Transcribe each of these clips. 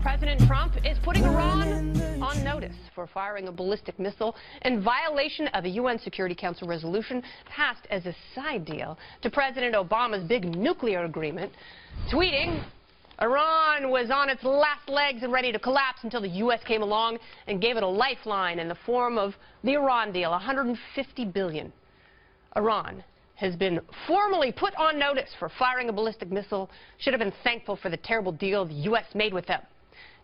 President Trump is putting Iran on notice for firing a ballistic missile in violation of a UN Security Council resolution passed as a side deal to President Obama's big nuclear agreement, tweeting, Iran was on its last legs and ready to collapse until the U.S. came along and gave it a lifeline in the form of the Iran deal, $150 billion. Iran has been formally put on notice for firing a ballistic missile, should have been thankful for the terrible deal the U.S. made with them.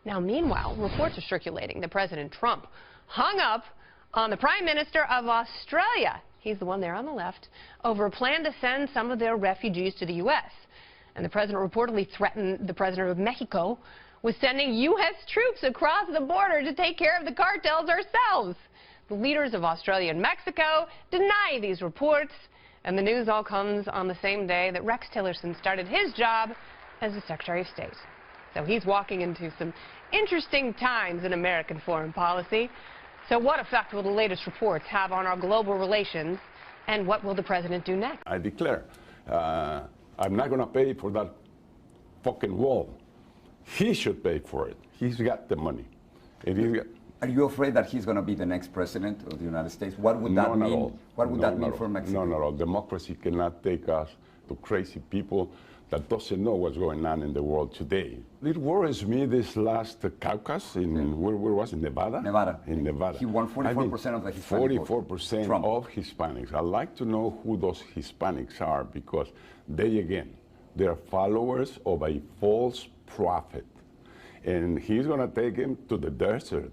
Now, meanwhile, reports are circulating that President Trump hung up on the Prime Minister of Australia, he's the one there on the left, over a plan to send some of their refugees to the U.S. And the president reportedly threatened the president of Mexico with sending U.S. troops across the border to take care of the cartels ourselves. The leaders of Australia and Mexico deny these reports, and the news all comes on the same day that Rex Tillerson started his job as the Secretary of State. So he's walking into some interesting times in American foreign policy. So what effect will the latest reports have on our global relations, and what will the president do next? I declare, I'm not going to pay for that fucking wall. He should pay for it. He's got the money. Are you afraid that he's going to be the next president of the United States? What would that mean? What would that mean for Mexico? No, not at all. Democracy cannot take us to crazy people that doesn't know what's going on in the world today. It worries me this last caucus in, where was it, Nevada? Nevada. In Nevada. He won 44% of the Hispanic vote. 44% of Hispanics. I'd like to know who those Hispanics are, because they, again, they're followers of a false prophet. And he's going to take them to the desert.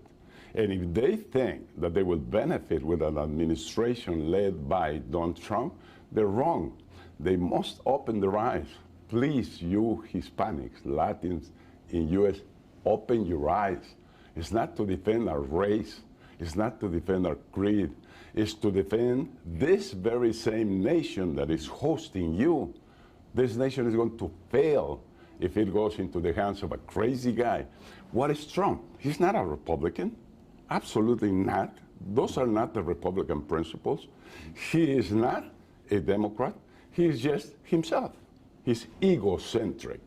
And if they think that they will benefit with an administration led by Donald Trump, they're wrong. They must open their eyes. Please, you Hispanics, Latins in U.S., open your eyes. It's not to defend our race. It's not to defend our creed. It's to defend this very same nation that is hosting you. This nation is going to fail if it goes into the hands of a crazy guy. What is Trump? He's not a Republican. Absolutely not. Those are not the Republican principles. He is not a Democrat. He is just himself. He's egocentric.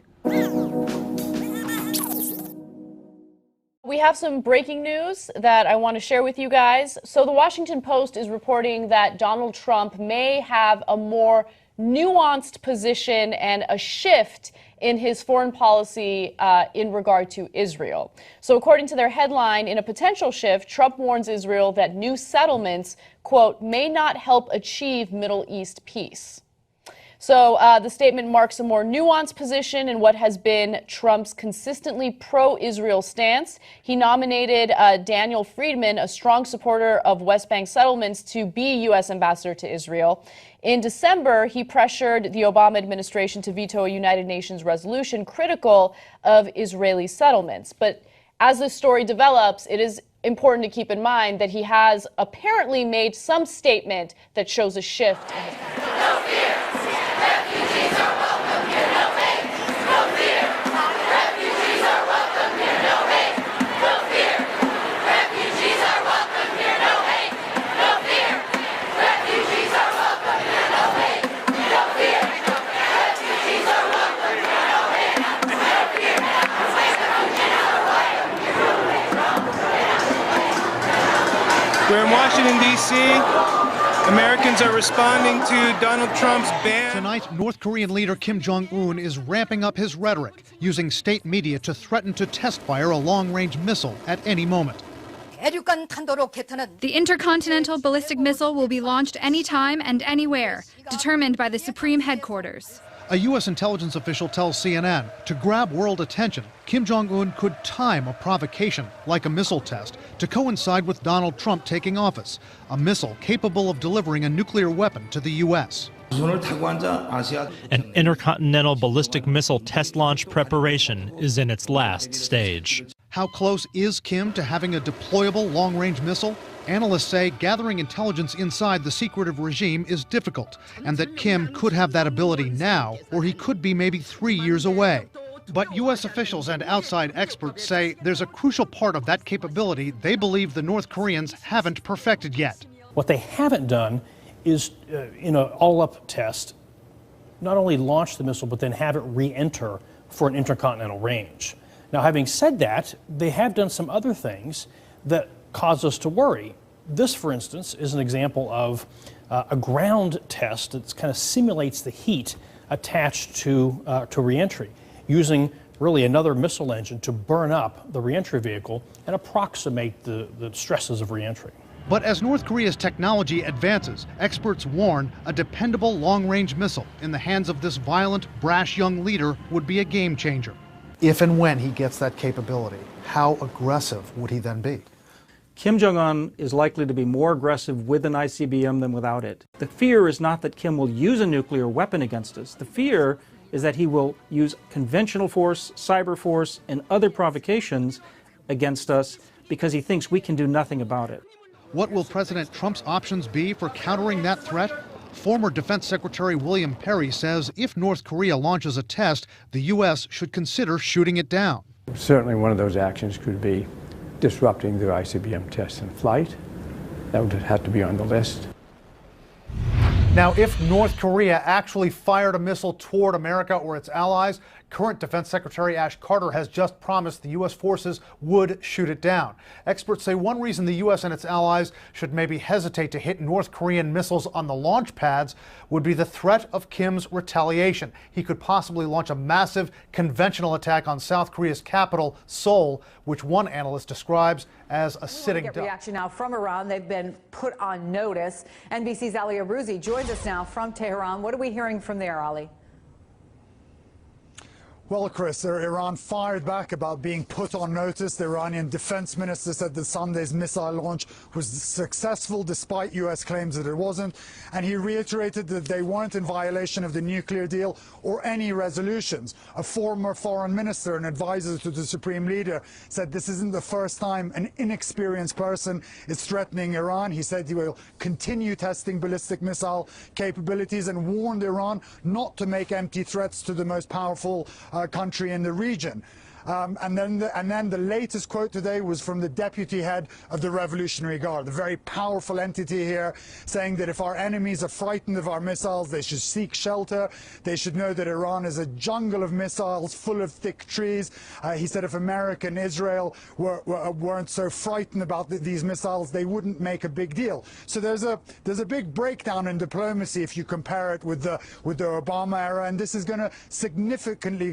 We have some breaking news that I want to share with you guys. So the Washington Post is reporting that Donald Trump may have a more nuanced position and a shift in his foreign policy in regard to Israel. So according to their headline, in a potential shift, Trump warns Israel that new settlements, quote, may not help achieve Middle East peace. So the statement marks a more nuanced position in what has been Trump's consistently pro-Israel stance. He nominated Daniel Friedman, a strong supporter of West Bank settlements, to be U.S. ambassador to Israel. In December, he pressured the Obama administration to veto a United Nations resolution critical of Israeli settlements. But as this story develops, it is important to keep in mind that he has apparently made some statement that shows a shift in his policy. No fear. Refugees are welcome here, no hate. No fear. Refugees are welcome here, no hate. No fear. Refugees are welcome here, no hate. No fear. Refugees are welcome here, no hate. No fear. Refugees are welcome here, no hate. No fear. We're in Washington, D.C. Americans are responding to Donald Trump's ban. Tonight, North Korean leader Kim Jong-un is ramping up his rhetoric, using state media to threaten to test fire a long-range missile at any moment. The intercontinental ballistic missile will be launched anytime and anywhere, determined by the Supreme Headquarters. A U.S. intelligence official tells CNN to grab world attention, Kim Jong-un could time a provocation, like a missile test, to coincide with Donald Trump taking office, a missile capable of delivering a nuclear weapon to the U.S. An intercontinental ballistic missile test launch preparation is in its last stage. How close is Kim to having a deployable long-range missile? Analysts say gathering intelligence inside the secretive regime is difficult, and that Kim could have that ability now, or he could be maybe 3 years away. But U.S. officials and outside experts say there's a crucial part of that capability they believe the North Koreans haven't perfected yet. What they haven't done is, in an all-up test, not only launch the missile, but then have it re-enter for an intercontinental range. Now, having said that, they have done some other things that cause us to worry. This, for instance, is an example of a ground test that kind of simulates the heat attached to reentry, using really another missile engine to burn up the reentry vehicle and approximate the stresses of reentry. But as North Korea's technology advances, experts warn a dependable long-range missile in the hands of this violent, brash young leader would be a game changer. If and when he gets that capability, how aggressive would he then be? Kim Jong-un is likely to be more aggressive with an ICBM than without it. The fear is not that Kim will use a nuclear weapon against us. The fear is that he will use conventional force, cyber force, and other provocations against us because he thinks we can do nothing about it. What will President Trump's options be for countering that threat? Former Defense Secretary William Perry says if North Korea launches a test, the U.S. should consider shooting it down. Certainly one of those actions could be disrupting the ICBM test in flight. That would have to be on the list. Now, if North Korea actually fired a missile toward America or its allies, current Defense Secretary Ash Carter has just promised the U.S. forces would shoot it down. Experts say one reason the U.S. and its allies should maybe hesitate to hit North Korean missiles on the launch pads would be the threat of Kim's retaliation. He could possibly launch a massive conventional attack on South Korea's capital, Seoul, which one analyst describes as a sitting duck. Reaction now from Iran. They've been put on notice. NBC's Ali Arouzi joins us now from Tehran. What are we hearing from there, Ali? Well, Chris, Iran fired back about being put on notice. The Iranian defense minister said that Sunday's missile launch was successful despite U.S. claims that it wasn't. And he reiterated that they weren't in violation of the nuclear deal or any resolutions. A former foreign minister and advisor to the supreme leader said this isn't the first time an inexperienced person is threatening Iran. He said he will continue testing ballistic missile capabilities and warned Iran not to make empty threats to the most powerful country in the region. And then the latest quote today was from the deputy head of the Revolutionary Guard, the very powerful entity here, saying that if our enemies are frightened of our missiles, they should seek shelter. They should know that Iran is a jungle of missiles full of thick trees. He said if America and Israel weren't so frightened about these missiles, they wouldn't make a big deal. So there's a big breakdown in diplomacy if you compare it with the Obama era, and this is going to significantly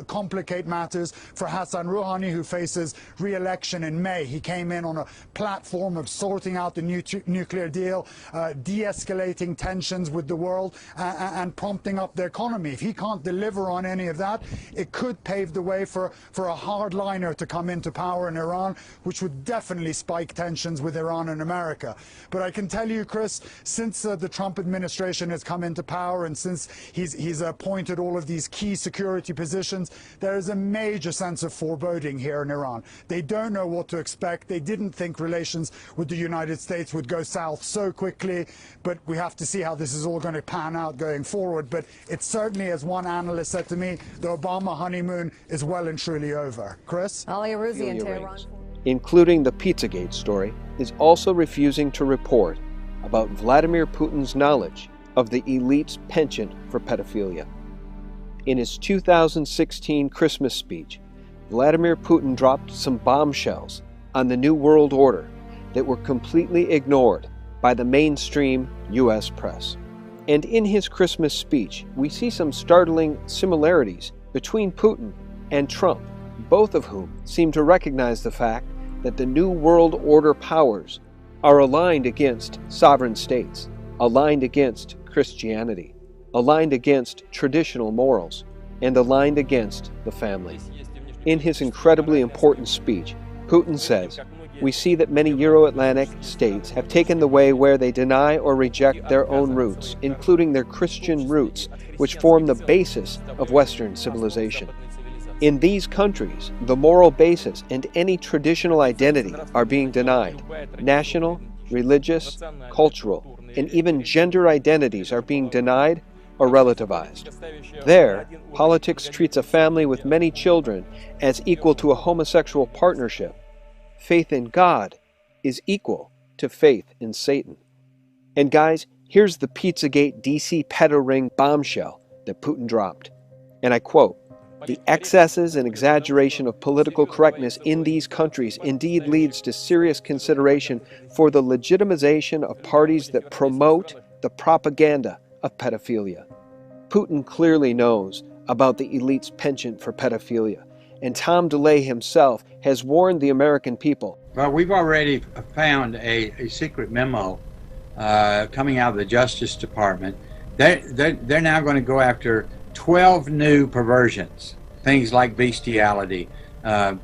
complicate matters for Hassan Rouhani, who faces re-election in May. He came in on a platform of sorting out the nuclear deal, de-escalating tensions with the world, and prompting up the economy. If he can't deliver on any of that, it could pave the way for a hardliner to come into power in Iran, which would definitely spike tensions with Iran and America. But I can tell you, Chris, since the Trump administration has come into power and since he's appointed all of these key security positions, there is a major sense of foreboding here in Iran. They don't know what to expect. They didn't think relations with the United States would go south so quickly, but we have to see how this is all going to pan out going forward. But it certainly, as one analyst said to me, the Obama honeymoon is well and truly over. Chris? Ali Arouzi in Tehran. Including the Pizzagate story, is also refusing to report about Vladimir Putin's knowledge of the elite's penchant for pedophilia. In his 2016 Christmas speech, Vladimir Putin dropped some bombshells on the New World Order that were completely ignored by the mainstream U.S. press. And in his Christmas speech, we see some startling similarities between Putin and Trump, both of whom seem to recognize the fact that the New World Order powers are aligned against sovereign states, aligned against Christianity, aligned against traditional morals, and aligned against the family. In his incredibly important speech, Putin says, "We see that many Euro-Atlantic states have taken the way where they deny or reject their own roots, including their Christian roots, which form the basis of Western civilization. In these countries, the moral basis and any traditional identity are being denied. National, religious, cultural, and even gender identities are being denied or relativized. There, politics treats a family with many children as equal to a homosexual partnership. Faith in God is equal to faith in Satan." And guys, here's the Pizzagate DC pedo ring bombshell that Putin dropped. And I quote, The excesses and exaggeration of political correctness in these countries indeed leads to serious consideration for the legitimization of parties that promote the propaganda of pedophilia. Putin clearly knows about the elite's penchant for pedophilia, and Tom DeLay himself has warned the American people. Well, we've already found a secret memo coming out of the Justice Department. They're now going to go after 12 new perversions, things like bestiality,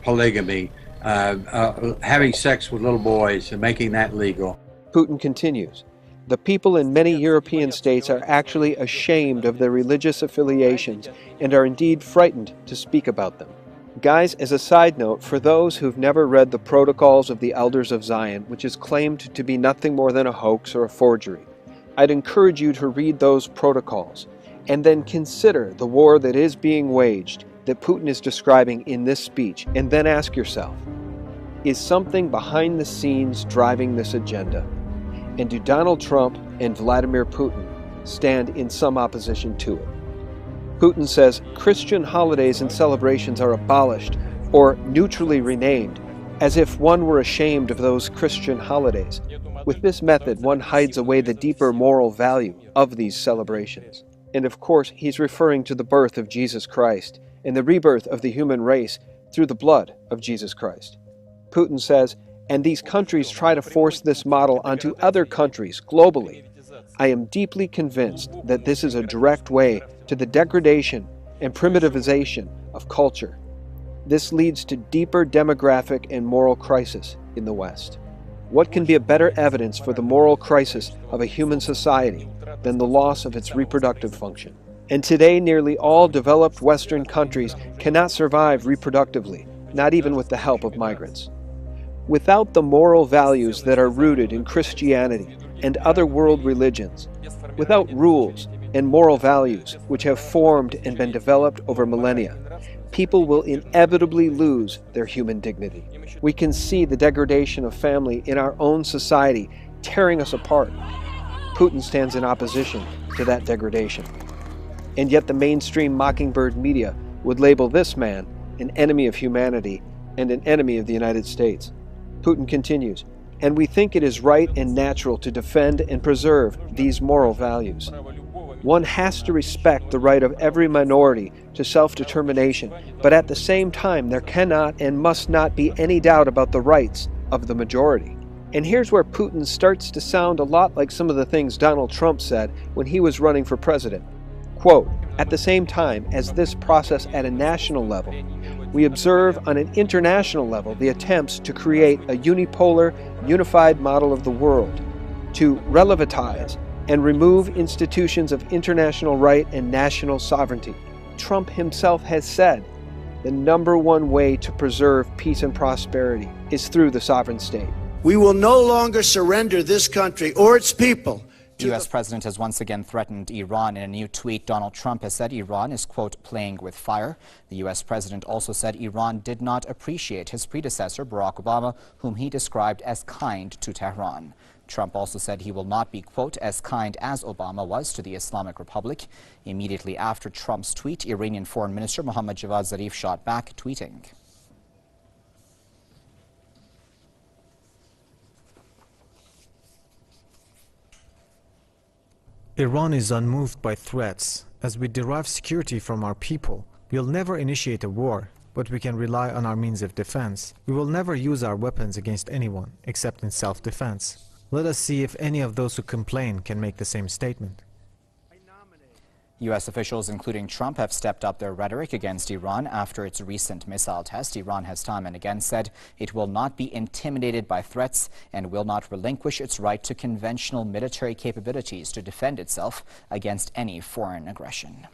polygamy, having sex with little boys and making that legal. Putin continues. The people in many European states are actually ashamed of their religious affiliations and are indeed frightened to speak about them. Guys, as a side note, for those who've never read the Protocols of the Elders of Zion, which is claimed to be nothing more than a hoax or a forgery, I'd encourage you to read those protocols and then consider the war that is being waged that Putin is describing in this speech, and then ask yourself, is something behind the scenes driving this agenda? And do Donald Trump and Vladimir Putin stand in some opposition to it? Putin says Christian holidays and celebrations are abolished or neutrally renamed, as if one were ashamed of those Christian holidays. With this method, one hides away the deeper moral value of these celebrations. And of course, he's referring to the birth of Jesus Christ and the rebirth of the human race through the blood of Jesus Christ. Putin says, and these countries try to force this model onto other countries globally. I am deeply convinced that this is a direct way to the degradation and primitivization of culture. This leads to deeper demographic and moral crisis in the West. What can be a better evidence for the moral crisis of a human society than the loss of its reproductive function? And today, nearly all developed Western countries cannot survive reproductively, not even with the help of migrants. Without the moral values that are rooted in Christianity and other world religions, without rules and moral values which have formed and been developed over millennia, people will inevitably lose their human dignity. We can see the degradation of family in our own society tearing us apart. Putin stands in opposition to that degradation. And yet the mainstream mockingbird media would label this man an enemy of humanity and an enemy of the United States. Putin continues, and we think it is right and natural to defend and preserve these moral values. One has to respect the right of every minority to self-determination, but at the same time there cannot and must not be any doubt about the rights of the majority. And here's where Putin starts to sound a lot like some of the things Donald Trump said when he was running for president. Quote, at the same time as this process at a national level, we observe on an international level the attempts to create a unipolar, unified model of the world, to relativize and remove institutions of international right and national sovereignty. Trump himself has said the number one way to preserve peace and prosperity is through the sovereign state. We will no longer surrender this country or its people. The U.S. president has once again threatened Iran. In a new tweet, Donald Trump has said Iran is, quote, playing with fire. The U.S. president also said Iran did not appreciate his predecessor, Barack Obama, whom he described as kind to Tehran. Trump also said he will not be, quote, as kind as Obama was to the Islamic Republic. Immediately after Trump's tweet, Iranian Foreign Minister Mohammad Javad Zarif shot back, tweeting. Iran is unmoved by threats. As we derive security from our people, we'll never initiate a war, but we can rely on our means of defense. We will never use our weapons against anyone, except in self-defense. Let us see if any of those who complain can make the same statement. U.S. officials, including Trump, have stepped up their rhetoric against Iran after its recent missile test. Iran has time and again said it will not be intimidated by threats and will not relinquish its right to conventional military capabilities to defend itself against any foreign aggression.